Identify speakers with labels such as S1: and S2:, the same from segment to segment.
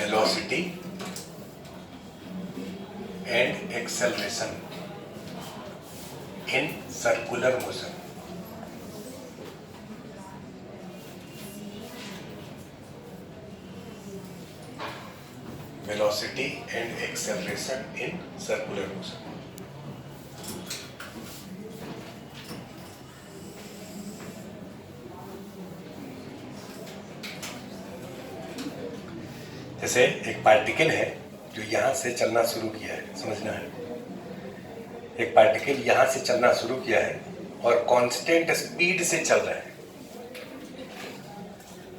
S1: velocity and acceleration in circular motion. Velocity and acceleration in circular motion. जैसे एक particle है जो यहां से चलना शुरू किया है, समझना है, एक पार्टिकल यहां से चलना शुरू किया है और कांस्टेंट स्पीड से चल रहा है।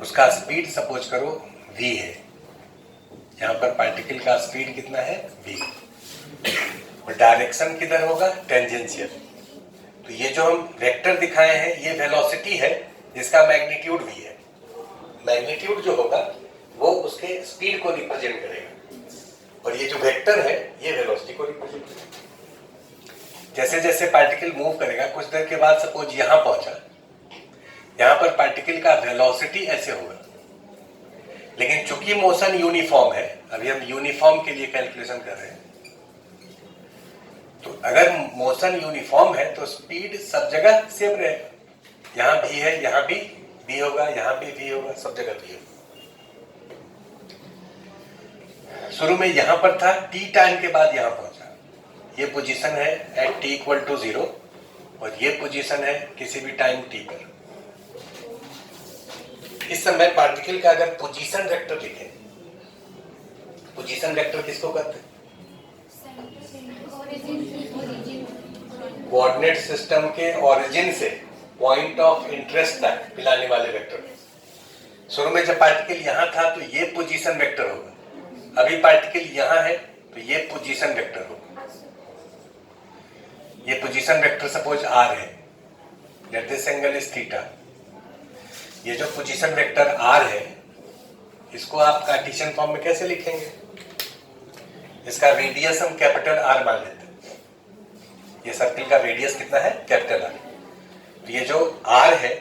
S1: उसका स्पीड सपोज करो v है, यहां पर पार्टिकल का स्पीड कितना है v, और डायरेक्शन किधर होगा टेंजेंशियल। तो ये जो हम वेक्टर दिखाए हैं ये वेलोसिटी है जिसका मैग्नीट्यूड v है। मैग्नीट्यूड जो होगा वो उसके स्पीड को रिप्रेजेंट करेगा और ये जो वेक्टर है ये वेलोसिटी को रिप्रेजेंट करेगा। जैसे जैसे पार्टिकल मूव करेगा कुछ देर के बाद सपोज यहां पहुंचा, यहां पर पार्टिकल का वेलोसिटी ऐसे होगा, लेकिन चूंकि मोशन यूनिफॉर्म है, अभी हम यूनिफॉर्म के लिए कैलकुलेशन कर रहे हैं, तो अगर मोशन यूनिफॉर्म है तो स्पीड सब जगह सेम रहेगा। यहां भी है, यहां भी v होगा, यहां भी v होगा, सब जगह v होगा। शुरू में यहां पर था, t टाइम के बाद यहां पहुंचा, ये पोजीशन है एट t इक्वल टू 0 और ये पोजीशन है किसी भी टाइम t पर। इस समय पार्टिकल का अगर पोजीशन वेक्टर लिखें, पोजीशन वेक्टर किसको कहते हैं? कोऑर्डिनेट सिस्टम के ओरिजिन से पॉइंट ऑफ इंटरेस्ट तक मिलाने वाले वेक्टर। शुरू में जब पार्टिकल यहां था तो ये पोजीशन वेक्टर होगा, अभी पार्टिकल यहां है तो ये पोजीशन वेक्टर होगा। ये पोजीशन वेक्टर सपोज r है, let this angle is theta. ये जो पोजीशन वेक्टर r है इसको आप कार्टेशियन फॉर्म में कैसे लिखेंगे? इसका रेडियस हम कैपिटल R मान लेते हैं। ये सर्कल का रेडियस कितना है? Capital R। तो ये जो r है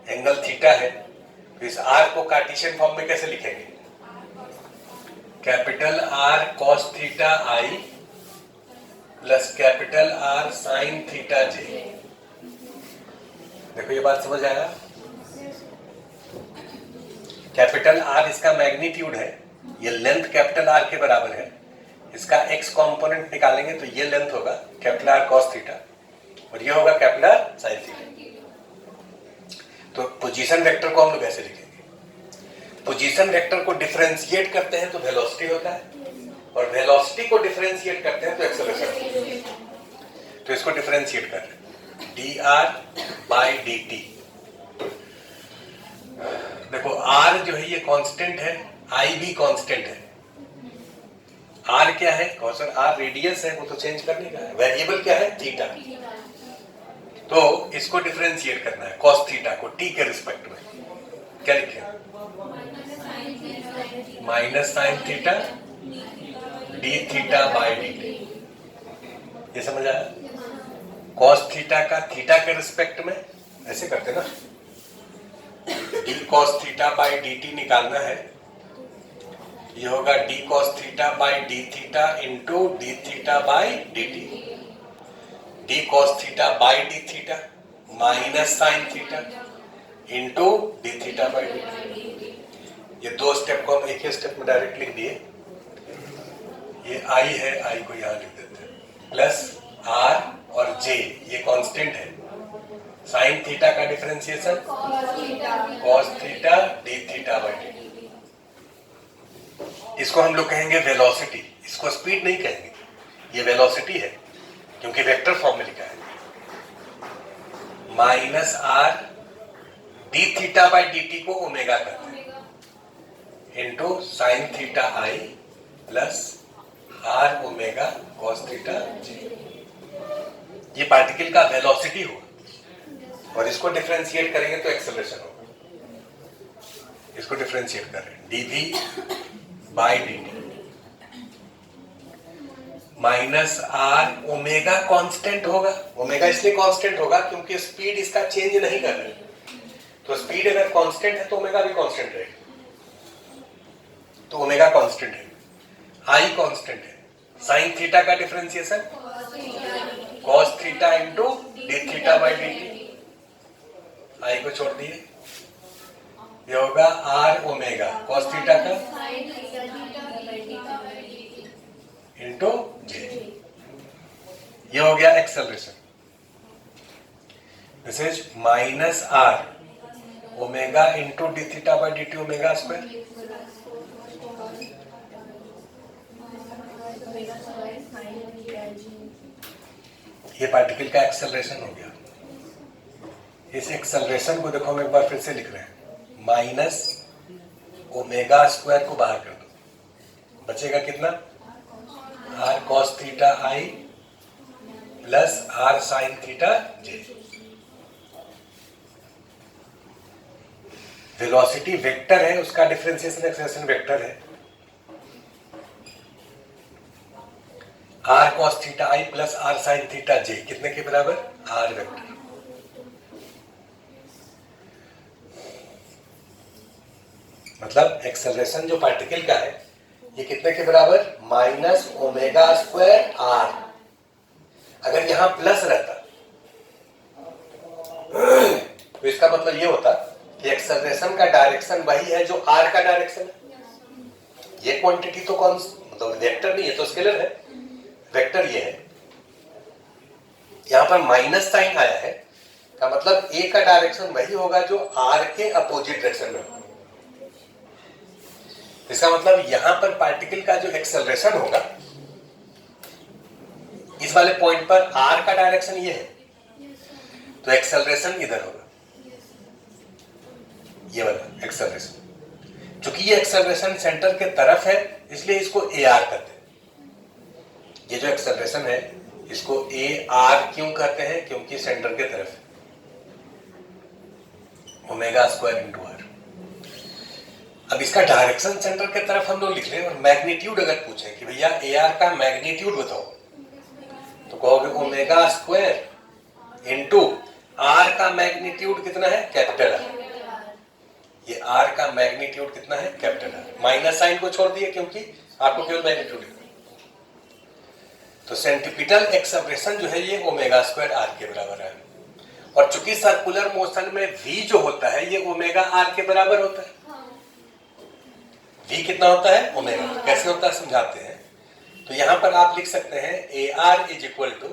S1: एंगल थीटा है, तो इस r को कार्टेशियन फॉर्म में कैसे लिखेंगे? Capital R cos theta I plus capital R sin theta J। देखो ये बात समझ आया? कैपिटल R इसका मैग्नीट्यूड है, ये लेंथ कैपिटल R के बराबर है। इसका x कंपोनेंट निकालेंगे तो ये लेंथ होगा कैपिटल R cos थीटा और ये होगा कैपिटल R sin थीटा। तो पोजीशन वेक्टर को हम लोग ऐसे लिखेंगे। पोजीशन वेक्टर को डिफरेंशिएट करते हैं तो वेलोसिटी होता है और वेलोसिटी को डिफरेंशिएट करते हैं तो एक्सेलरेशन होता है। तो इसको डिफरेंशिएट कर रहे हैं, dr बाई dt। देखो r जो है ये कांस्टेंट है, I भी कांस्टेंट है। r क्या है? कौन r रेडियस है, वो तो चेंज करने का है। वेरिएबल क्या है? थीटा। तो इसको डिफरेंशिएट करना है, cos थीटा को t के रिस्पेक्ट में क्या लिखें? Minus sine theta D theta by D T. ये समझ आया? cos थीटा का थीटा के रिस्पेक्ट में ऐसे करते ना, D cos theta by D T निकालना है, ये होगा D cos theta by D theta into D theta by D T. D cos theta by D theta minus sine theta into D theta by D T. ये दो step को हम एक ही step में डायरेक्ट लिख दिए। ये I है, I को यहां लिख देते हैं, प्लस R और J ये कांस्टेंट है। साइन थीटा का differentiation cos theta D theta by D. इसको हम लोग कहेंगे वेलोसिटी, इसको स्पीड नहीं कहेंगे, ये वेलोसिटी है क्योंकि वेक्टर फॉर्म में लिखा है। Minus R D theta by D T को ओमेगा करते हैं into sine theta I plus R omega cos theta J। ये पार्टिकल का वेलोसिटी होगा और इसको डिफरेंशिएट करेंगे तो एक्सेलरेशन होगा। इसको डिफरेंशिएट कर रहे हैं, dv by dt minus R omega constant होगा। ओमेगा इसलिए कांस्टेंट होगा क्योंकि स्पीड इसका चेंज नहीं कर रही, तो स्पीड अगर कांस्टेंट है तो ओमेगा भी कांस्टेंट रहेगा। तो ओमेगा कांस्टेंट है, आई कांस्टेंट है, साइन थीटा का differentiation cos theta into D theta by D T, I को छोड़ दिए, ये होगा आर ओमेगा कॉस थीटा का इंटू जे, ये हो गया acceleration. This is minus R omega into D theta by D T omega square, ये पार्टिकल का एक्सेलरेशन हो गया। इस एक्सेलरेशन को देखो हम एक बार फिर से लिख रहे हैं, माइनस ओमेगा स्क्वायर को बाहर कर दो, बचेगा कितना, R cos theta I plus R sine theta J. Velocity vector है, उसका डिफरेंशिएशन एक्सेलरेशन वेक्टर है, R cos theta I plus R sine theta J कितने के बराबर, आर वेक्टर। मतलब एक्सेलरेशन जो पार्टिकल का है ये कितने के बराबर, माइनस ओमेगा स्क्वायर आर। अगर यहां प्लस रहता तो इसका मतलब ये होता कि एक्सेलरेशन का डायरेक्शन वही है जो आर का डायरेक्शन है। ये क्वांटिटी तो कौन मतलब वेक्टर नहीं है, तो स्केलर है, वेक्टर ये है। यहां पर माइनस साइन आया है का मतलब ए का डायरेक्शन वही होगा जो आर के अपोजिट डायरेक्शन में होगा। इसका मतलब यहां पर पार्टिकल का जो एक्सेलरेशन होगा इस वाले पॉइंट पर आर का डायरेक्शन ये है, तो एक्सेलरेशन इधर होगा, ये वाला एक्सेलरेशन। चूंकि ये एक्सेलरेशन सेंटर के तरफ है इसलिए इसको ए आर कहते हैं। ये जो एक्सेलरेशन है इसको ए आर क्यों कहते हैं, क्योंकि सेंटर के तरफ है, ओमेगा स्क्वायर इंटू आर। अब इसका डायरेक्शन सेंटर के तरफ हम लोग लिख रहे हैं, और मैग्नीट्यूड अगर पूछें कि भैया ए आर का मैग्नीट्यूड बताओ, तो कहोगे ओमेगा स्क्वायर इंटू आर का मैग्नीट्यूड कितना है, कैपिटल आर। ये आर का मैग्नीट्यूड कितना है, कैपिटल आर। माइनस साइन को छोड़ दिए क्योंकि आपको केवल मैग्नीट्यूड लिखना है। तो सेंटीपिटल एक्सेलरेशन जो है ये ओमेगा स्क्वायर आर के बराबर है, और चूंकि सर्कुलर मोशन में v जो होता है ये ओमेगा आर के बराबर होता है। v कितना होता है, ओमेगा। कैसे होता है समझाते हैं। तो यहां पर आप लिख सकते हैं A R is equal to,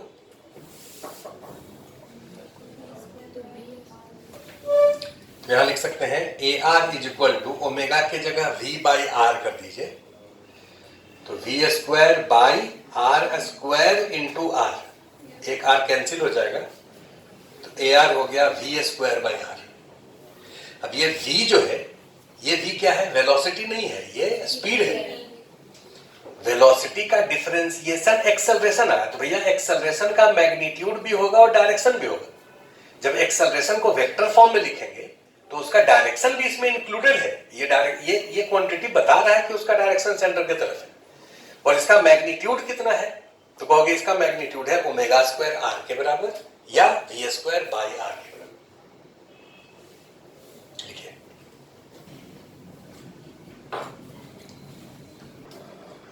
S1: यहां लिख सकते हैं A R is equal to omega के जगह v बाई आर कर दीजिए, तो v square by R square into R, एक आर कैंसिल हो जाएगा, तो ए आर हो गया v स्क्वायर बाई आर। अब ये v जो है ये v क्या है, वेलोसिटी नहीं है, ये स्पीड है। वेलोसिटी का डिफरेंशिएशन एक्सेलरेशन आया, तो भैया एक्सेलरेशन का मैग्नीट्यूड भी होगा और डायरेक्शन भी होगा। जब एक्सेलरेशन को वेक्टर फॉर्म में लिखेंगे तो उसका डायरेक्शन भी इसमें इंक्लूडेड है। ये क्वांटिटी बता रहा है कि उसका डायरेक्शन सेंटर की तरफ है, और इसका मैग्नीट्यूड कितना है, तो कहोगे इसका मैग्नीट्यूड है ओमेगा स्क्वायर आर के बराबर या वी स्क्वायर बाई आर के बराबर। लिखिए,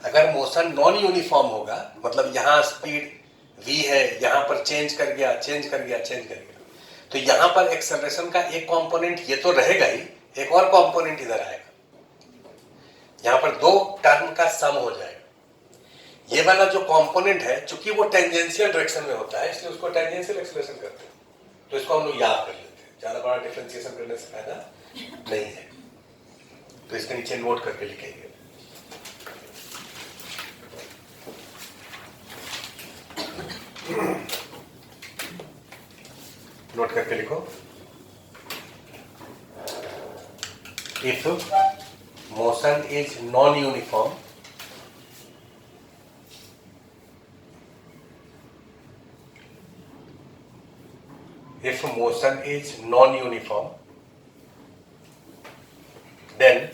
S1: अगर मोशन नॉन यूनिफॉर्म होगा, मतलब यहां स्पीड v है, यहां पर चेंज कर गया, तो यहां पर एक्सेलरेशन का एक कंपोनेंट ये तो रहेगा ही, एक और कंपोनेंट इधर आएगा। यहां पर दो टर्म का सम हो जाएगा। ये वाला जो कंपोनेंट है चूंकि वो टेंजेंशियल डायरेक्शन में होता है इसलिए उसको टेंजेंशियल एक्सेलरेशन करते हैं, तो इसको हम लोग याद कर लेते हैं, ज्यादा बड़ा डिफरेंशिएशन करने से फायदा नहीं है। तो इसके नीचे नोट करके लिखेंगे, नोट करके लिखो, if motion is non uniform, if motion is non-uniform, then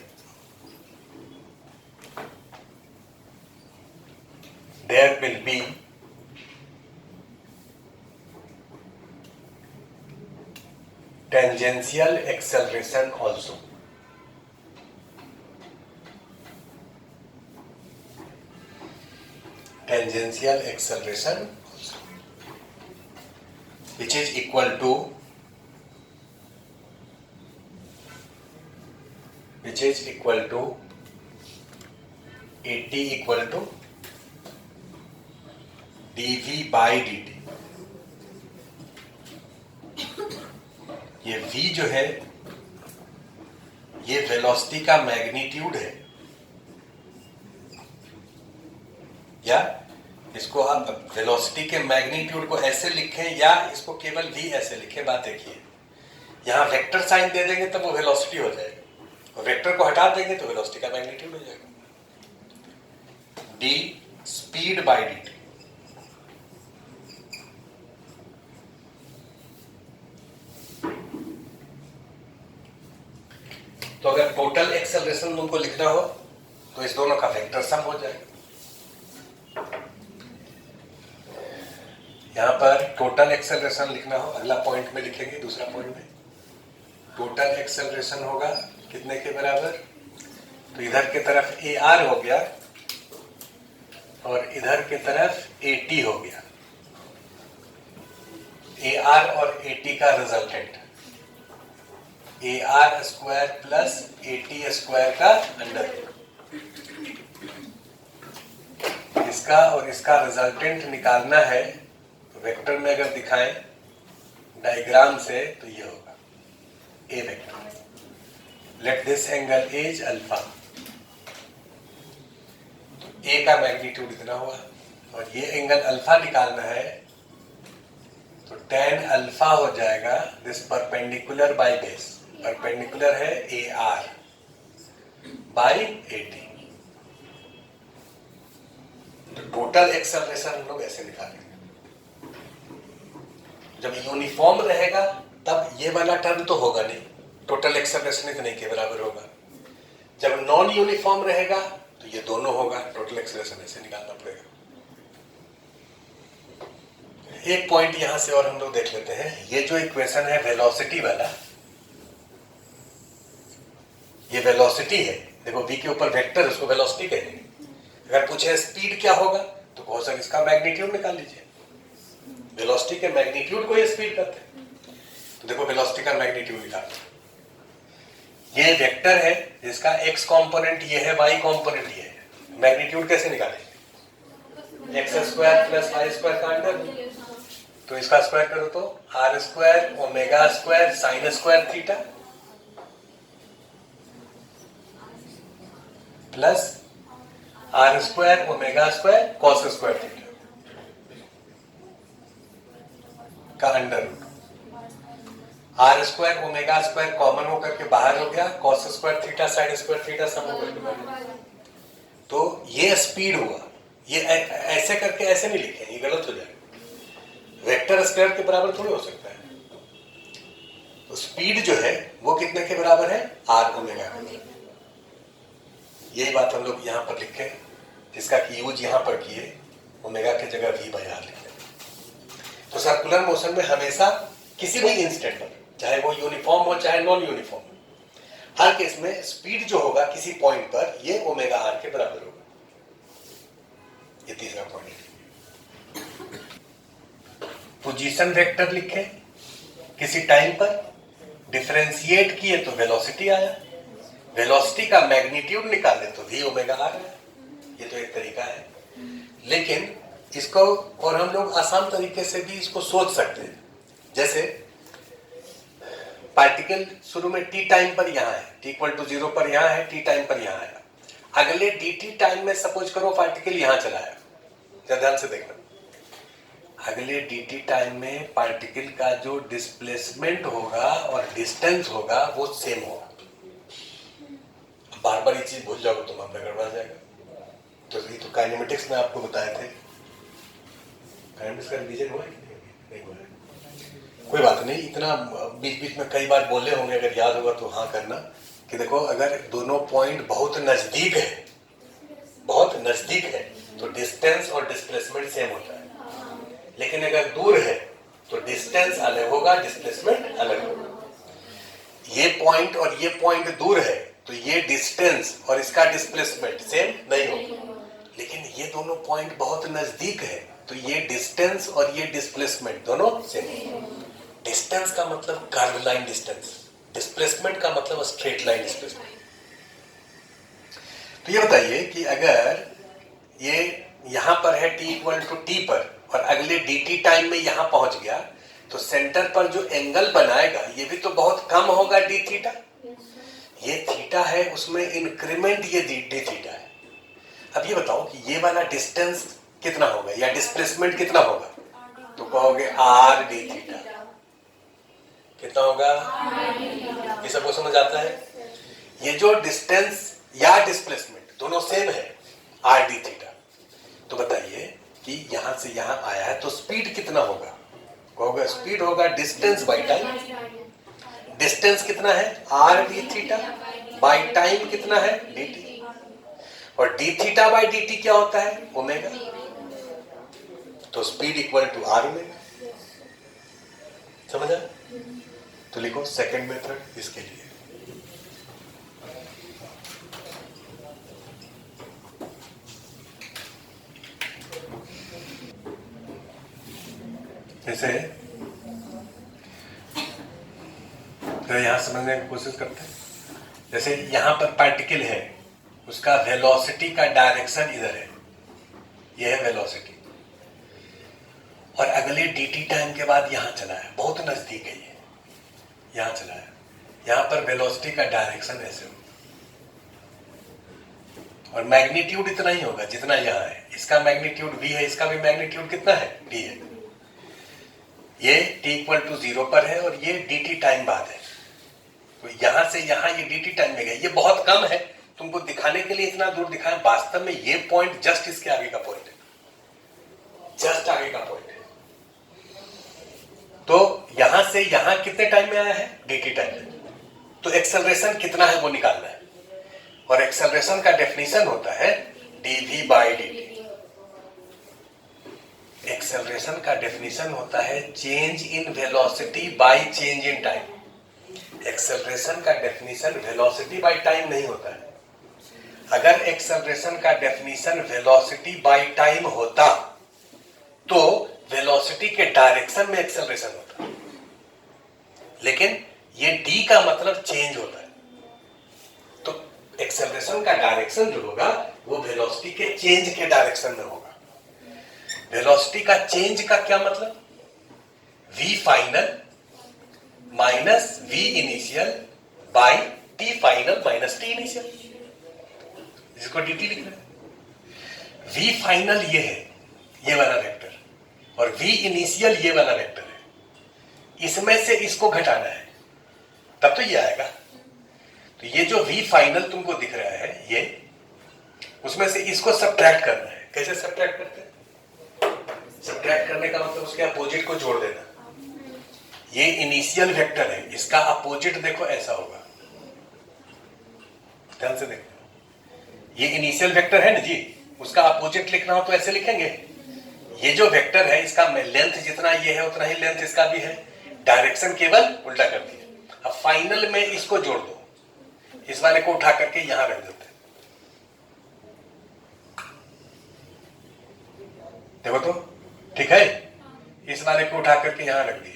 S1: there will be tangential acceleration also. tangential acceleration which is equal to AT equal to dv by dt। ये v जो है ये velocity का magnitude है, या इसको आप velocity के मैग्नीट्यूड को ऐसे लिखें या इसको केवल v ऐसे लिखें, बात देखिए। यहां वेक्टर साइन दे देंगे तब वो वेलोसिटी हो जाएगा, और वेक्टर को हटा देंगे तो वेलोसिटी का मैग्नीट्यूड हो जाएगा। d स्पीड बाय dt, तो अगर टोटल एक्सेलरेशन तुमको लिखना हो तो इस दोनों का वेक्टर सम हो जाएगा। यहां पर टोटल एक्सेलरेशन लिखना हो, अगला पॉइंट में लिखेंगे, दूसरा पॉइंट में टोटल एक्सेलरेशन होगा कितने के बराबर, तो इधर के तरफ AR हो गया और इधर के तरफ AT हो गया। AR और AT का resultant AR square plus AT square का अंडर, इसका और इसका रिजल्टेंट निकालना है। तो वेक्टर में अगर दिखाएं डायग्राम से तो ये होगा A vector. Let this angle is alpha, तो A का मैग्नीट्यूड इतना हुआ और ये एंगल अल्फा निकालना है, तो tan अल्फा हो जाएगा this perpendicular by base, perpendicular है AR बाय AT। तो टोटल एक्सेलरेशन हम लोग ऐसे निकालेंगे। जब यूनिफॉर्म रहेगा तब ये वाला टर्म तो होगा नहीं, टोटल एक्सेलरेशन इतने के बराबर होगा। जब नॉन यूनिफॉर्म रहेगा तो ये दोनों होगा, टोटल एक्सेलरेशन ऐसे निकालना पड़ेगा। एक पॉइंट यहां से और हम लोग देख लेते हैं। ये जो इक्वेशन है वेलोसिटी वाला, ये वेलोसिटी है, देखो v के ऊपर वेक्टर, उसको वेलोसिटी कहेंगे। अगर पूछे स्पीड क्या होगा तो बहुत सारे इसका मैग्नीट्यूड निकाल लीजिए, वेलोसिटी के मैग्नीट्यूड को ये स्पीड कहते हैं। तो देखो वेलोसिटी का मैग्नीट्यूड निकाल, ये वेक्टर है जिसका x कंपोनेंट ये है, y कंपोनेंट ये है, मैग्नीट्यूड कैसे निकालेंगे, x square plus y square का अंडर, तो इसका स्क्वायर करो तो r square omega square sine square theta plus r square omega square cos square theta का under root. r square omega square common होकर के बाहर हो गया, cos square theta sine square theta sum होकर के बाहर, तो ये स्पीड हुआ। ये ऐसे करके ऐसे नहीं लिखे, ये गलत हो जाएगा, वेक्टर स्क्वायर के बराबर थोड़ी हो सकता है। तो स्पीड जो है वो कितने के बराबर है, r ओमेगा के बराबर। यही बात हम लोग यहाँ पर लिखे, जिसका कि यूज यहाँ पर किए, ओमेगा की जगह v बाय r लिखे। तो सर्कुलर मोशन में हमेशा किसी भी इंस्टेंट पर, चाहे वो यूनिफॉर्म हो चाहे नॉन यूनिफॉर्म, हर केस में स्पीड जो होगा किसी पॉइंट पर ये ओमेगा r के बराबर होगा। ये तीसरा पॉइंट है। पोजीशन वेक्टर लिखे, किसी टाइम पर डिफरेंशिएट किए तो वेलोसिटी आया, वेलोसिटी का मैग्नीट्यूड निकाले तो v ओमेगा r आया। ये तो एक तरीका है, लेकिन इसको और हम लोग आसान तरीके से भी इसको सोच सकते हैं। जैसे पार्टिकल शुरू में t टाइम पर यहाँ है, t इक्वल टू 0 पर यहाँ है, t टाइम पर यहाँ आया। अगले dt टाइम में सपोज करो पार्टिकल यहाँ चला आया, जरा ध्यान से देखना, अगले dt टाइम में पार्टिकल का जो डिस्प्लेसमेंट होगा और डिस्टेंस होगा वो सेम होगा। बार बार ये चीज भूल जाओगे तो मामला गड़बड़ा जाएगा। तो ये तो काइनेमेटिक्स में आपको बताए थे, काइनेमेटिक्स का रिवीजन हुआ है कि नहीं हुआ है? कोई बात नहीं, इतना बीच बीच में कई बार बोले होंगे, अगर याद होगा तो हाँ करना। कि देखो अगर दोनों पॉइंट बहुत नजदीक है, बहुत नजदीक है तो डिस्टेंस और डिस्प्लेसमेंट सेम होता है, लेकिन अगर दूर है तो डिस्टेंस अलग होगा, डिस्प्लेसमेंट अलग होगा। ये पॉइंट और ये पॉइंट दूर है तो ये डिस्टेंस और इसका डिस्प्लेसमेंट सेम नहीं होगा, लेकिन ये दोनों पॉइंट बहुत नजदीक है, तो ये डिस्टेंस और ये डिस्प्लेसमेंट दोनों सेम है। डिस्टेंस का मतलब कर्व लाइन डिस्टेंस, डिस्प्लेसमेंट का मतलब स्ट्रेट लाइन डिस्प्लेसमेंट। तो ये बताइए कि अगर ये यहां पर है t इक्वल टू टी पर और अगले dt टाइम में यहां पहुंच गया, तो सेंटर पर जो एंगल बनाएगा ये भी तो बहुत कम होगा d थीटा। ये थीटा है, उसमें इंक्रीमेंट ये d थीटा है। अब ये बताओ कि ये वाला डिस्टेंस कितना होगा या डिस्प्लेसमेंट कितना होगा, तो कहोगे r d थीटा। कितना होगा? ये सबको समझ आता है? ये जो डिस्टेंस या डिस्प्लेसमेंट दोनों सेम है, r d थीटा। तो बताइए कि यहां से यहां आया है तो स्पीड कितना होगा? कहोगे स्पीड होगा डिस्टेंस बाई टाइम। डिस्टेंस कितना है? r d theta by time कितना है? dt। और d थीटा बाई dt क्या होता है? ओमेगा। तो speed equal to r omega. समझा? तो लिखो सेकंड मेथड इसके लिए। जैसे तो यहां समझने की कोशिश करते हैं। जैसे यहां पर पार्टिकल है, उसका वेलोसिटी का डायरेक्शन इधर है, यह है वेलोसिटी, और अगले dt टाइम के बाद यहां चला है, बहुत नजदीक है ये, यहां चला है। यहां पर वेलोसिटी का डायरेक्शन ऐसे हो और मैग्नीट्यूड इतना ही होगा जितना यहां है। इसका मैग्नीट्यूड v है, इसका भी मैग्नीट्यूड कितना है? d है। ये t इक्वल टू 0 पर है और ये dt टाइम बाद है। तो यहां से यहां ये dt टाइम में गया, ये बहुत कम है, तुमको दिखाने के लिए इतना दूर दिखाएं, वास्तव में ये पॉइंट जस्ट इसके आगे का पॉइंट है, जस्ट आगे का पॉइंट है। तो यहां से यहां कितने टाइम में आया है? dt टाइम में। तो एक्सेलरेशन कितना है वो निकालना है, और एक्सेलरेशन का डेफिनेशन होता है dv बाई dt। एक्सेलरेशन का डेफिनेशन होता है change in velocity by change in time. Acceleration का डेफिनेशन वेलोसिटी बाय टाइम नहीं होता है। अगर एक्सेलरेशन का डेफिनेशन वेलोसिटी बाय टाइम होता तो वेलोसिटी के डायरेक्शन में एक्सेलरेशन होता, लेकिन ये d का मतलब चेंज होता है। तो एक्सेलरेशन का डायरेक्शन जो होगा वो वेलोसिटी के चेंज के डायरेक्शन में होगा। वेलोसिटी का चेंज का क्या मतलब? v final minus v initial by t final minus t initial, जिसको dt लिख रहे हैं। v फाइनल ये है, ये वाला वेक्टर, और v इनिशियल ये वाला वेक्टर है। इसमें से इसको घटाना है तब तो ये आएगा। तो ये जो v फाइनल तुमको दिख रहा है, ये उसमें से इसको सब्ट्रैक्ट करना है। कैसे सब्ट्रैक्ट करते हैं? सब्ट्रैक्ट करने का मतलब उसके अपोजिट को जोड़ देना। ये इनिशियल वेक्टर है, इसका अपोजिट देखो ऐसा होगा, ध्यान से देखो। ये इनिशियल वेक्टर है ना जी, उसका अपोजिट लिखना हो तो ऐसे लिखेंगे। ये जो वेक्टर है इसका लेंथ जितना ये है उतना ही लेंथ इसका भी है, डायरेक्शन केवल उल्टा कर दिया। अब फाइनल में इसको जोड़ दो, इस वाले को उठा करके यहां रख देते हैं। देखो तो ठीक है, इस वाले को उठा करके यहां रख दिए।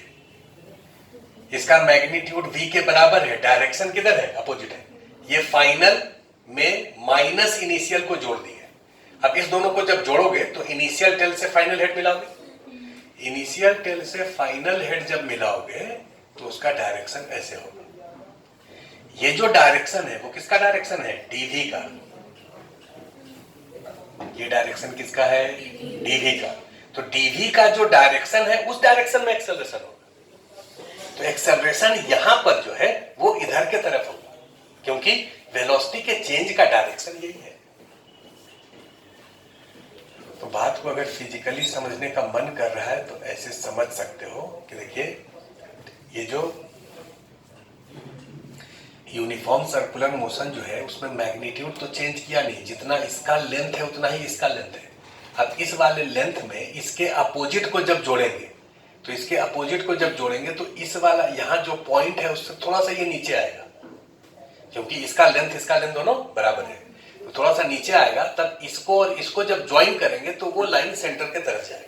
S1: इसका मैग्नीट्यूड v के बराबर है, डायरेक्शन किधर है? अपोजिट है। ये फाइनल में माइनस इनिशियल को जोड़ दिए। अब इस दोनों को जब जोड़ोगे तो इनिशियल टेल से फाइनल हेड मिलाओगे। इनिशियल टेल से फाइनल हेड जब मिलाओगे तो उसका डायरेक्शन ऐसे होगा। ये जो डायरेक्शन है वो किसका डायरेक्शन है? dv का। ये डायरेक्शन किसका है? dv का। तो dv का जो डायरेक्शन है उस डायरेक्शन में एक्सेलरेशन होगा। तो एक्सेलरेशन यहां पर जो है वो इधर के तरफ होगा, क्योंकि वेलोसिटी के चेंज का डायरेक्शन यही है। तो बात को अगर फिजिकली समझने का मन कर रहा है तो ऐसे समझ सकते हो कि देखिए, ये जो यूनिफॉर्म सर्कुलर मोशन जो है उसमें मैग्नीट्यूड तो चेंज किया नहीं, जितना इसका लेंथ है उतना ही इसका लेंथ है। अब इस वाले लेंथ में इसके अपोजिट को जब जोड़ेंगे तो इसके अपोजिट को जब जोड़ेंगे तो इस वाला यहां जो पॉइंट है उससे थोड़ा सा ये नीचे आएगा, क्योंकि इसका लेंथ दोनों बराबर है। तो थोड़ा सा नीचे आएगा, तब इसको और इसको जब ज्वाइन करेंगे तो वो लाइन सेंटर की तरफ जाएगा।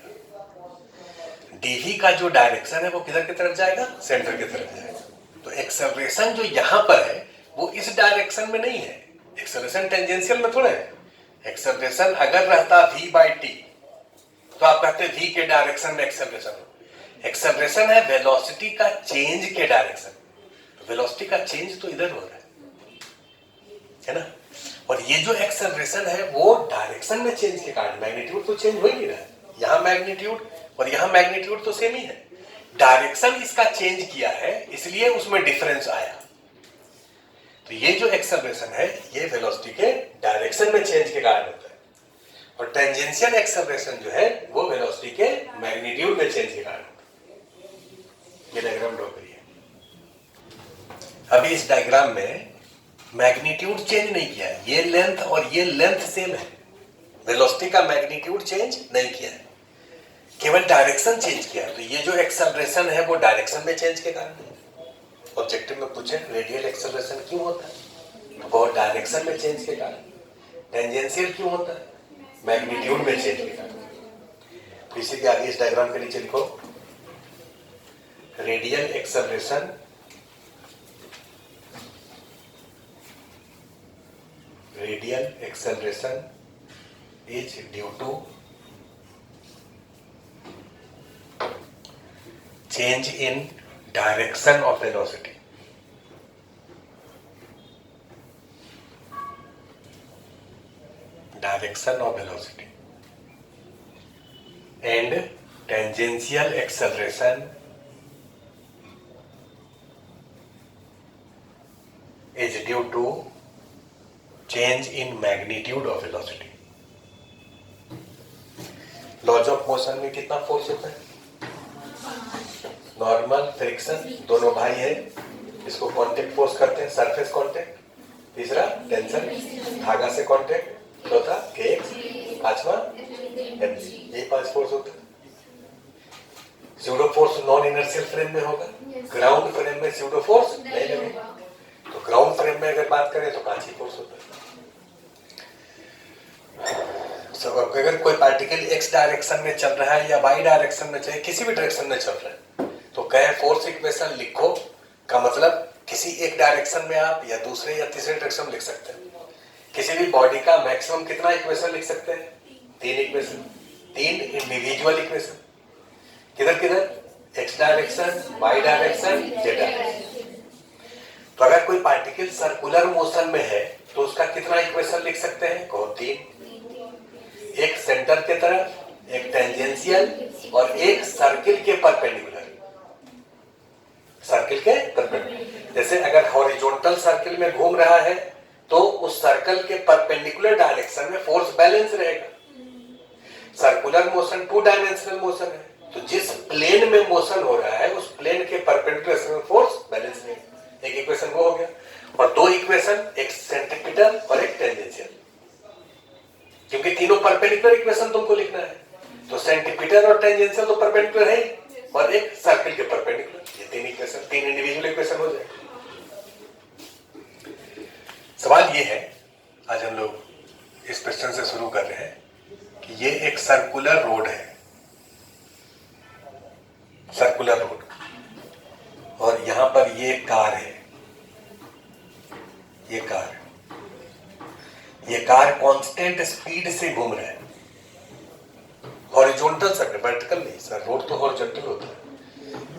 S1: डीवी का जो डायरेक्शन है वो किधर की तरफ जाएगा? सेंटर की तरफ जाएगा। तो एक्सेलरेशन जो यहां पर है वो इस डायरेक्शन में नहीं है, एक्सेलरेशन टेंजेंशियल में थोड़ा है। एक्सेलरेशन अगर रहता v बाई टी तो आप कहते v के डायरेक्शन में एक्सेलरेशन हो। एक्सेलरेशन है वेलोसिटी का चेंज के डायरेक्शन, तो वेलोसिटी का चेंज तो इधर हो रहा है ना। और ये जो एक्सेलरेशन है वो डायरेक्शन में चेंज के कारण, मैग्नीट्यूड तो चेंज हो ही नहीं रहा है, यहां मैग्नीट्यूड और यहां मैग्नीट्यूड तो सेम ही है, डायरेक्शन इसका चेंज किया है इसलिए उसमें डिफरेंस आया। तो ये जो एक्सेलरेशन है ये वेलोसिटी के डायरेक्शन में चेंज के कारण होता है, और टेंजेंशियल एक्सेलरेशन जो है वो वेलोसिटी के मैग्नीट्यूड में चेंज के कारण होता है। ये डायग्राम ड्रॉ करिए। अभी इस डायग्राम में मैग्नीट्यूड चेंज नहीं किया है, ये लेंथ और ये लेंथ सेम है, वेलोसिटी का मैग्नीट्यूड चेंज नहीं किया है, केवल डायरेक्शन चेंज किया है। तो ये जो एक्सेलरेशन है वो डायरेक्शन में चेंज के कारण है। ऑब्जेक्टिव में पूछे रेडियल एक्सेलरेशन क्यों होता है, तो वो डायरेक्शन में चेंज के कारण। टेंजेंशियल क्यों होता है, मैग्नीट्यूड में चेंज के कारण। तो इसी के आगे इस डायग्राम के नीचे लिखो radial acceleration is due to change in direction of velocity. Direction of velocity. And tangential acceleration is due to change in magnitude of velocity. Laws of motion में कितना फोर्स होता है? नॉर्मल, फ्रिक्शन, दोनों भाई है, इसको कांटेक्ट फोर्स करते हैं, सरफेस कांटेक्ट। तीसरा टेंशन, धागा से कांटेक्ट। चौथा केएक्स, पांचवा एमजी। ये 5 फोर्स होता है। Pseudo force non inertial frame में होगा, ग्राउंड फ्रेम में स्यूडो फोर्स नहीं लगेगा। तो ग्राउंड फ्रेम में अगर बात करें तो 5 ही फोर्स होता है। अगर कोई पार्टिकल एक्स डायरेक्शन में चल रहा है या वाई डायरेक्शन में, चाहे किसी भी डायरेक्शन में चल रहा है, तो कहे फोर्स इक्वेशन लिखो का मतलब किसी एक डायरेक्शन में आप या दूसरे या तीसरे डायरेक्शन में लिख सकते हैं। किसी भी बॉडी का मैक्सिमम कितना इक्वेशन लिख सकते हैं? 3 इक्वेशन, 3 इंडिविजुअल इक्वेशन। किधर किधर? X direction, Y direction, Z direction. तो अगर कोई पार्टिकल सर्कुलर मोशन में है तो उसका कितना इक्वेशन लिख सकते हैं? कहो 3। एक सेंटर के तरफ, एक टेंजेंशियल और एक सर्किल के परपेंडिकुलर। सर्किल के परपेंडिकुलर, जैसे अगर हॉरिजॉन्टल सर्किल में घूम रहा है तो उस सर्कल के परपेंडिकुलर डायरेक्शन में फोर्स बैलेंस रहेगा। सर्कुलर मोशन 2 डायमेंशनल मोशन है, तो जिस प्लेन में मोशन हो रहा है उस प्लेन के परपेंडिकुलर में फोर्स बैलेंस रहेगा। एक इक्वेशन वो हो गया, और 2 इक्वेशन, एक सेंट्रीपिटल और एक टेंजेंशियल, क्योंकि तीनों परपेंडिकुलर इक्वेशन तुमको लिखना है। तो सेंट्रीपिटल और टेंजेंशियल तो परपेंडिकुलर है, और एक सर्किल के परपेंडिकुलर। ये 3 इक्वेशन, 3 इंडिविजुअल इक्वेशन हो जाएगा। सवाल ये है, आज हम लोग इस क्वेश्चन से शुरू कर रहे हैं कि ये एक सर्कुलर रोड है, सर्कुलर रोड, और यहां पर ये कार है, ये कार है। ये कार कांस्टेंट स्पीड से घूम रहा है, हॉरिजॉन्टल सर्कल, वर्टिकल नहीं सर, रोड तो हॉरिजॉन्टल होता है।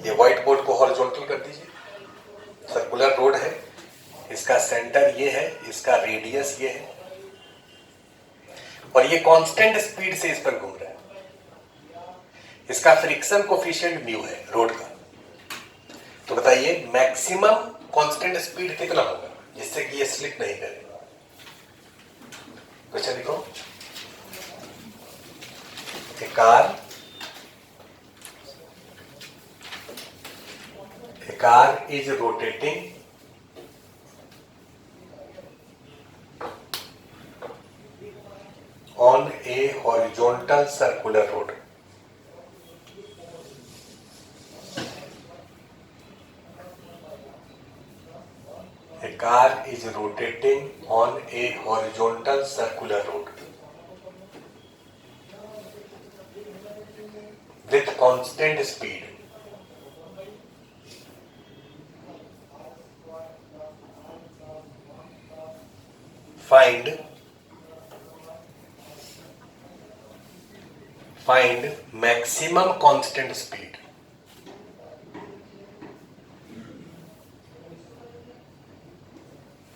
S1: ये व्हाइट बोर्ड को हॉरिजॉन्टल कर दीजिए, सर्कुलर रोड है, इसका सेंटर ये है, इसका रेडियस ये है, और ये कांस्टेंट स्पीड से इस पर घूम रहा है। इसका फ्रिक्शन कोफिशिएंट म्यू है रोड का। तो बताइए मैक्सिमम कांस्टेंट स्पीड कितना होगा जिससे कि ये स्लिप नहीं करे? क्वेश्चन लिखो, a car is rotating on a horizontal circular road. A car is rotating rotating on a horizontal circular road with constant speed. Find maximum constant speed.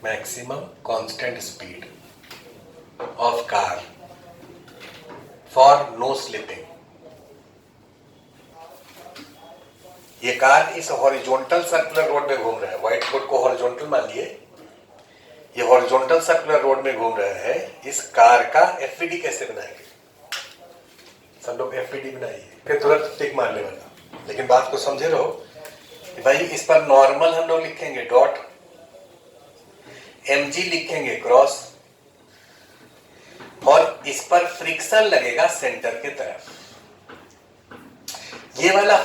S1: Maximum constant speed of car for no slipping. ये car इस horizontal circular road में घूम रहा है. White board को horizontal मान लिए. ये हॉरिजॉन्टल सर्कुलर रोड में घूम रहा है. इस कार का एफईडी कैसे बनाएंगे? सब लोग एफईडी बनाइए. फिर तुरंत टिक मारने वाला. लेकिन बात को समझे रहो कि भाई इस पर नॉर्मल हम लोग लिखेंगे डॉट, mg लिखेंगे क्रॉस, और इस पर फ्रिक्शन लगेगा सेंटर के तरफ. ये वाला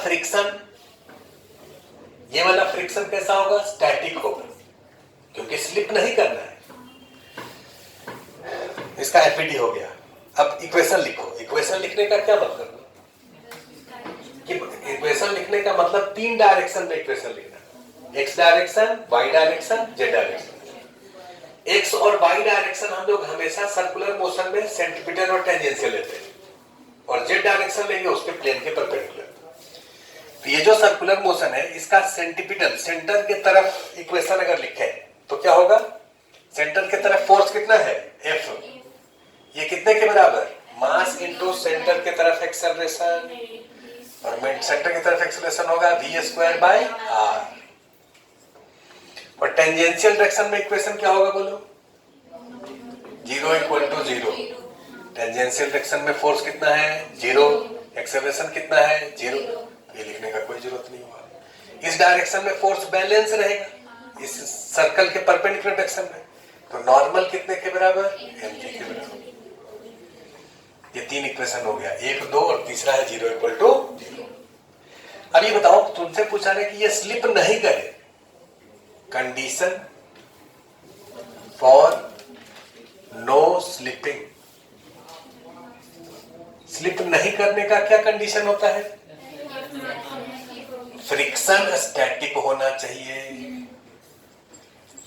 S1: फ्रिक्शन कैसा होगा? स्टैटिक होगा, क्योंकि स्लिप नहीं करना है. इसका एफईडी हो गया. अब इक्वेशन लिखो. इक्वेशन लिखने का क्या मतलब? कि इक्वेशन लिखने का मतलब 3 डायरेक्शन में इक्वेशन लिखना. X direction, Y direction, Z direction. X और वाई डायरेक्शन हम लोग हमेशा सर्कुलर मोशन में सेंटीमीटर और टेंजेंशियल लेते हैं, और जेड डायरेक्शन लेंगे उसके प्लेन के परपेंडिकुलर. तो ये जो सर्कुलर मोशन है इसका सेंटीपिटल, सेंटर के तरफ इक्वेशन अगर लिखे तो क्या होगा? सेंटर के तरफ फोर्स कितना है? F. ये कितने के बराबर? मास इनटू सेंटर के तरफ एक्सेलरेशन, और सेंटर की तरफ एक्सेलरेशन होगा v²/r. और टेंजेंशियल डायरेक्शन में इक्वेशन क्या होगा बोलो? 0 = 0. टेंजेंशियल डायरेक्शन में फोर्स कितना है? 0. एक्सेलरेशन कितना है? 0. ये लिखने का कोई जरूरत नहीं होगा. इस डायरेक्शन में फोर्स बैलेंस रहेगा इस सर्कल के परपेंडिकुलर डायरेक्शन में. तो नॉर्मल कितने के बराबर? mg के बराबर. ये 3 इक्वेशन हो गया. 1, 2 और तीसरा है 0 = 0. अब ये बताओ, तुमसे पूछा है कि ये स्लिप नहीं करे. Condition for no slipping. Slip नहीं करने का क्या कंडीशन होता है? फ्रिक्शन स्टैटिक होना चाहिए.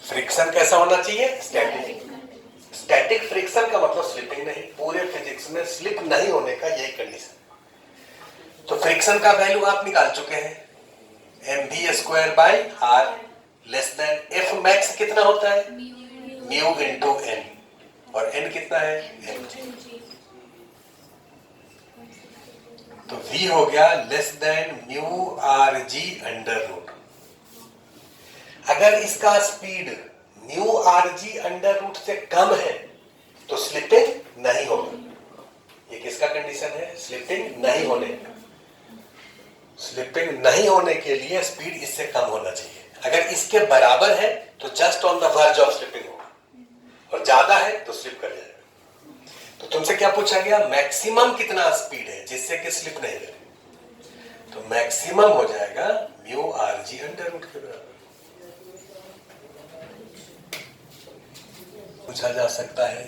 S1: फ्रिक्शन कैसा होना चाहिए? स्टैटिक. स्टैटिक फ्रिक्शन का मतलब स्लिपिंग नहीं. पूरे फिजिक्स में स्लिप नहीं होने का यही कंडीशन. तो फ्रिक्शन का वैल्यू आप निकाल चुके हैं. mv²/r less than F max कितना होता है? म्यू इनटू n, और n कितना है? mg. तो v हो गया लेस देन म्यू rg √. अगर इसका स्पीड म्यू rg √, से कम है तो स्लिपिंग नहीं होगा. ये किसका कंडीशन है? स्लिपिंग नहीं होने का. स्लिपिंग नहीं होने के लिए स्पीड इससे कम होना चाहिए. अगर इसके बराबर है तो just on the verge of slipping होगा, और ज्यादा है तो स्लिप कर जाएगा. तो तुमसे क्या पूछा गया? मैक्सिमम कितना स्पीड है जिससे कि स्लिप नहीं करे. तो मैक्सिमम हो जाएगा म्यू rg √, के बराबर. पूछा जा सकता है.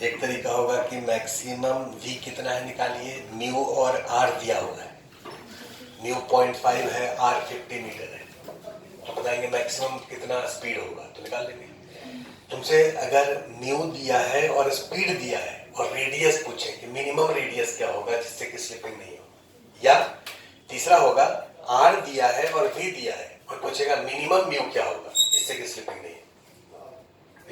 S1: एक तरीका होगा कि मैक्सिमम v कितना है निकालिए. म्यू और r दिया हुआ है. म्यू 0.5 है, r 50 मीटर है. तो बताएंगे मैक्सिमम कितना स्पीड होगा, तो निकाल लेंगे. तुमसे अगर म्यू दिया है और स्पीड दिया है और रेडियस पूछे कि मिनिमम रेडियस क्या होगा जिससे कि स्लिपिंग नहीं हो, या तीसरा होगा r दिया है और v दिया है और पूछेगा मिनिमम म्यू क्या होगा जिससे कि स्लिपिंग नहीं हो.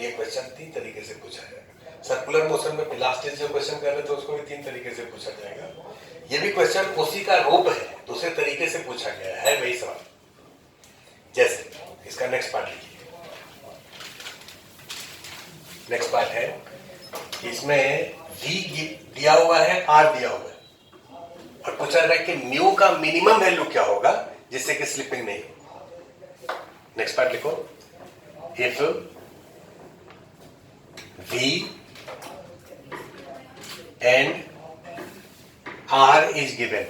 S1: ये क्वेश्चन 3 तरीके से पूछा जाएगा. सर्कुलर मोशन में लास्ट जो क्वेश्चन कर रहे थे उसको भी 3 तरीके से पूछा जाएगा. ये भी क्वेश्चन उसी का रूप है, दूसरे तरीके से पूछा गया है वही सवाल. जैसे इसका नेक्स्ट पार्ट लिखिए. नेक्स्ट पार्ट है, इसमें v दिया हुआ है, r दिया हुआ है, और पूछा जा रहा है कि म्यू का मिनिमम वैल्यू क्या होगा जिससे कि स्लिपिंग नहीं हो. नेक्स्ट पार्ट लिखो. If v and r is given,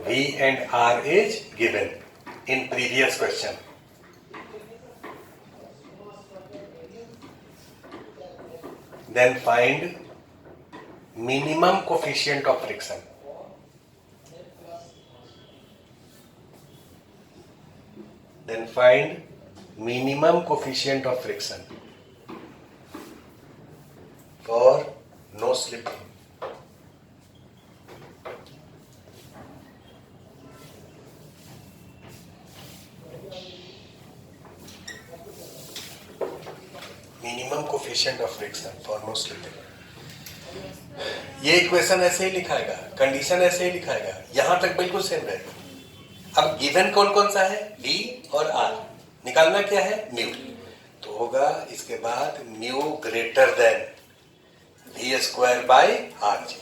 S1: v and r is given in previous question. Then find minimum coefficient of friction. Then find minimum coefficient of friction for no slipping. Minimum coefficient of friction for no slipping. ये equation ऐसे ही लिखाएगा, condition ऐसे ही लिखाएगा, यहां तक बिल्कुल same रहेगा. अब गिवन कौन कौन सा है, v और r. निकालना क्या है, म्यू. तो होगा इसके बाद mu greater than v square by R G.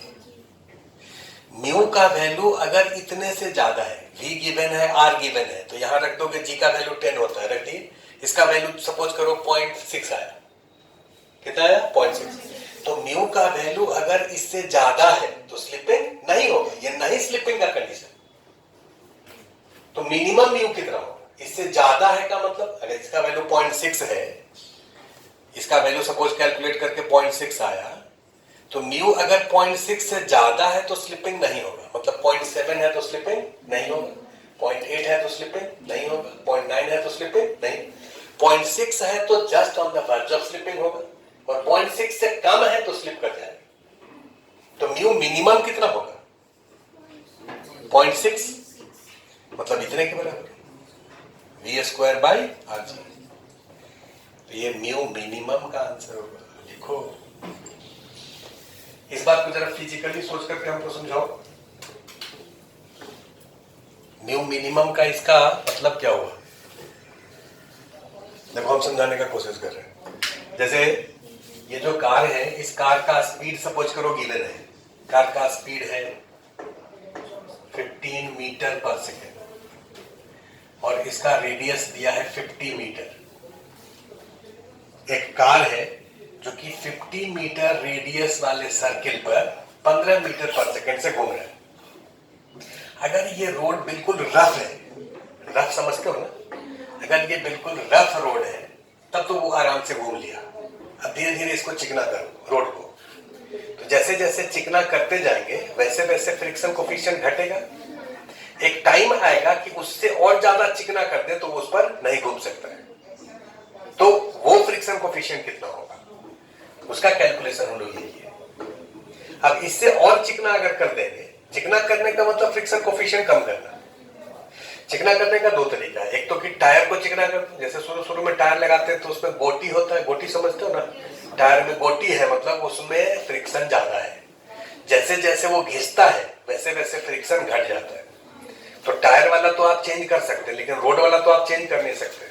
S1: Mu का वैल्यू अगर इतने से ज्यादा है, v गिवन है, r गिवन है, तो यहां रख दोगे g का वैल्यू 10 होता है, रख दिए. इसका वैल्यू सपोज करो 0.6 आया. कितना आया, 0.6. तो म्यू का वैल्यू अगर इससे ज्यादा है तो स्लिपिंग नहीं होगा. ये नहीं स्लिपिंग का कंडीशन. तो मिनिमम म्यू कितना होगा, इससे ज्यादा है का मतलब अगर इसका वैल्यू 0.6 है, इसका वैल्यू सपोज कैलकुलेट करके 0.6 आया, तो म्यू अगर 0.6 से ज्यादा है तो स्लिपिंग नहीं होगा. मतलब 0.7 है तो स्लिपिंग नहीं होगा, 0.8 है तो स्लिपिंग नहीं होगा, 0.9 है तो स्लिपिंग नहीं, 0.6 है तो just on the verge of slipping होगा, और 0.6 से कम है तो स्लिप कर जाएगा. तो म्यू मिनिमम कितना होगा, 0.6, मतलब इतने के बराबर, v square by R G. तो ये म्यू मिनिमम का आंसर होगा. लिखो. इस बात को जरा फिजिकली सोच करके हमको समझाओ. म्यू मिनिमम का इसका मतलब क्या हुआ. देखो हम समझाने का कोशिश कर रहे हैं. जैसे ये जो कार है, इस कार का स्पीड सपोज करो गिवन है. कार का स्पीड है 15 मीटर पर सेकेंड और इसका रेडियस दिया है 50 मीटर. एक कार है जो कि 50 मीटर रेडियस वाले सर्किल पर 15 मीटर पर सेकेंड से घूम रहा है. अगर ये रोड बिल्कुल रफ है, रफ समझते हो ना, अगर ये बिल्कुल रफ रोड है तब तो वो आराम से घूम लिया. अब धीरे धीरे इसको चिकना करो रोड को. तो जैसे जैसे चिकना करते जाएंगे वैसे वैसे फ्रिक्शन कोफिशिएंट घटेगा. एक टाइम आएगा कि उससे और ज्यादा चिकना कर दे तो वो उस पर नहीं घूम सकता है. तो वो फ्रिक्शन कोफिशिएंट कितना होगा, उसका कैलकुलेशन हम लोग ये किए. अब इससे और चिकना अगर कर देंगे, चिकना करने का मतलब फ्रिक्शन कोफिशिएंट कम करना. चिकना करने का दो तरीका है. एक तो कि टायर को चिकना कर दो. जैसे शुरू में टायर लगाते हैं तो उसमें गोटी होता है, गोटी समझते हो ना, टायर में गोटी है, मतलब उसमें फ्रिक्शन ज्यादा है. जैसे जैसे वो घिसता है वैसे वैसे फ्रिक्शन घट जाता है. तो टायर वाला तो आप चेंज कर सकते हैं, लेकिन रोड वाला तो आप चेंज कर नहीं सकते.